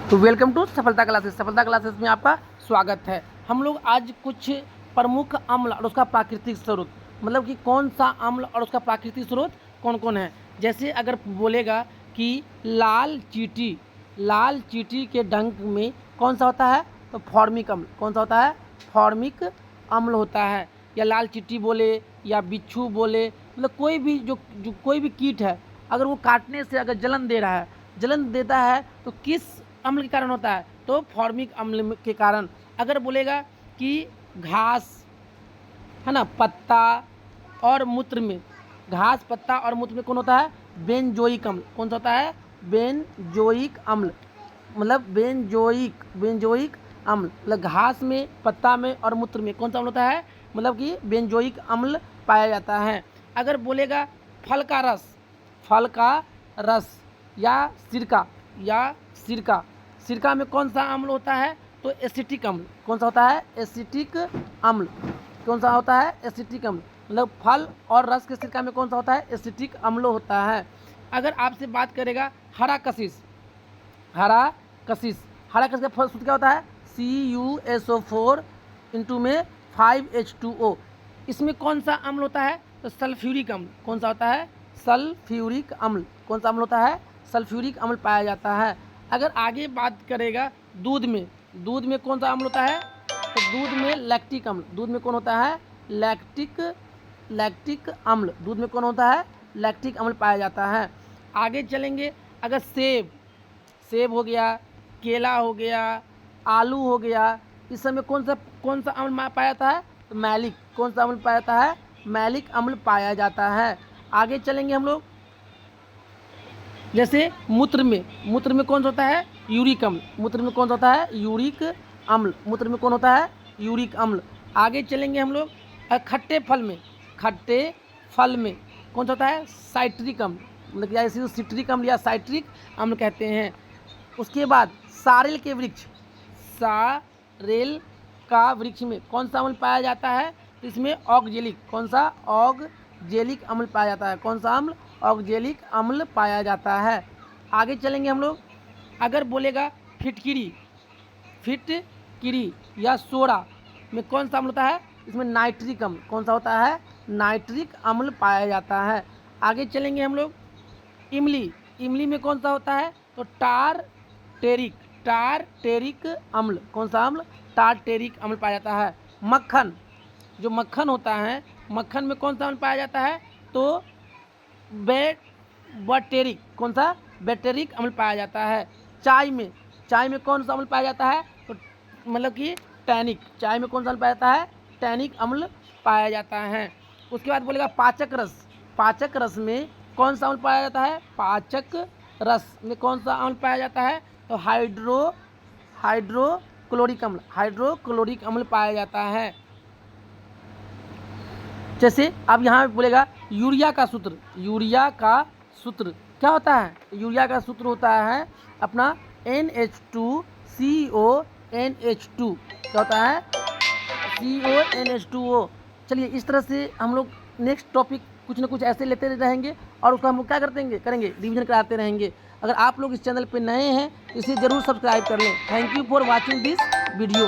तो welcome to सफलता classes. सफलता क्लासेस में आपका स्वागत है। हम लोग आज कुछ प्रमुख अम्ल और उसका प्राकृतिक स्रोत, मतलब कि कौन सा अम्ल और उसका प्राकृतिक स्रोत कौन कौन है। जैसे अगर बोलेगा कि लाल चींटी के डंक में कौन सा होता है, तो फॉर्मिक अम्ल। कौन सा होता है? फॉर्मिक अम्ल होता है। या लाल चींटी बोले या बिच्छू बोले, मतलब कोई भी जो कोई भी कीट है, अगर वो काटने से अगर जलन देता है तो किस अम्ल के कारण होता है? तो फॉर्मिक अम्ल के कारण। अगर बोलेगा कि घास है ना, पत्ता और मूत्र में, घास पत्ता और मूत्र में कौन होता है? बेंजोइक अम्ल। कौन सा होता है? बेंजोइक अम्ल। मतलब बेंजोइक अम्ल, मतलब घास में, पत्ता में और मूत्र में कौन सा अम्ल होता है? मतलब कि बेंजोइक अम्ल पाया जाता है। अगर बोलेगा फल का रस या सिरका में कौन सा अम्ल होता है? तो एसिटिक अम्ल। कौन सा होता है? एसिटिक अम्ल। कौन सा होता है? एसिटिक अम्ल। मतलब फल और रस के सिरका में कौन सा होता है? एसिटिक अम्ल होता है। अगर आपसे बात करेगा हरा कशिश का फल सूत्र क्या होता है? CuSO4 इंटू में 5H2O। इसमें कौन सा अम्ल होता है? तो सल्फ्यूरिक अम्ल। कौन सा होता है? सल्फ्यूरिक अम्ल। कौन सा अम्ल होता है? सल्फ्यूरिक अम्ल पाया जाता है। अगर आगे बात करेगा दूध में कौन सा अम्ल होता है? तो दूध में लैक्टिक अम्ल। दूध में कौन होता है? लैक्टिक अम्ल। दूध में कौन होता है? लैक्टिक अम्ल पाया जाता है। आगे चलेंगे, अगर सेब हो गया, केला हो गया, आलू हो गया, इस समय कौन सा अम्ल पाया जाता है? तो मैलिक। कौन सा अम्ल पाया जाता है? मैलिक अम्ल पाया जाता है। आगे चलेंगे हम लोग, जैसे मूत्र में कौन सा होता है? यूरिक अम्ल। मूत्र में कौन सा होता है? यूरिक अम्ल। मूत्र में कौन होता है? यूरिक अम्ल। आगे चलेंगे हम लोग, खट्टे फल में कौन सा होता है? साइट्रिक अम्ल। मतलब या इसे सिट्रिक अम्ल या साइट्रिक अम्ल कहते हैं। उसके बाद सारेल का वृक्ष में कौन सा अम्ल पाया जाता है? तो इसमें ऑक्जेलिक। कौन सा? ऑक्जेलिक अम्ल पाया जाता है। कौन सा अम्ल? ऑक्जेलिक अम्ल पाया जाता है। आगे चलेंगे हम लोग, अगर बोलेगा फिटकिरी या सोडा में कौन सा अम्ल होता है? इसमें नाइट्रिक अम्ल। कौन सा होता है? नाइट्रिक अम्ल पाया जाता है। आगे चलेंगे हम लोग, इमली में कौन सा होता है? तो टारटेरिक अम्ल। कौन सा अम्ल? टारटेरिक अम्ल पाया जाता है। मक्खन होता है, मक्खन में कौन सा अम्ल पाया जाता है? तो बटेरिक। कौन सा? बैटेरिक अम्ल पाया जाता है। चाय में कौन सा अम्ल पाया जाता है? तो मतलब कि टैनिक। चाय में कौन सा अम्ल पाया जाता है? टैनिक अम्ल पाया जाता है। उसके बाद बोलेगा पाचक रस में कौन सा अम्ल पाया जाता है? पाचक रस में कौन सा अम्ल पाया जाता है? तो हाइड्रोक्लोरिक अम्ल पाया जाता है। जैसे अब यहाँ बोलेगा यूरिया का सूत्र क्या होता है? यूरिया का सूत्र होता है अपना NH2CONH2। क्या होता है? CONH2O। चलिए, इस तरह से हम लोग नेक्स्ट टॉपिक कुछ ना कुछ ऐसे लेते रहेंगे और उसका हम लोग क्या करेंगे रिवीजन कराते रहेंगे। अगर आप लोग इस चैनल पे नए हैं तो इसे ज़रूर सब्सक्राइब कर लें। Thank you for watching this video.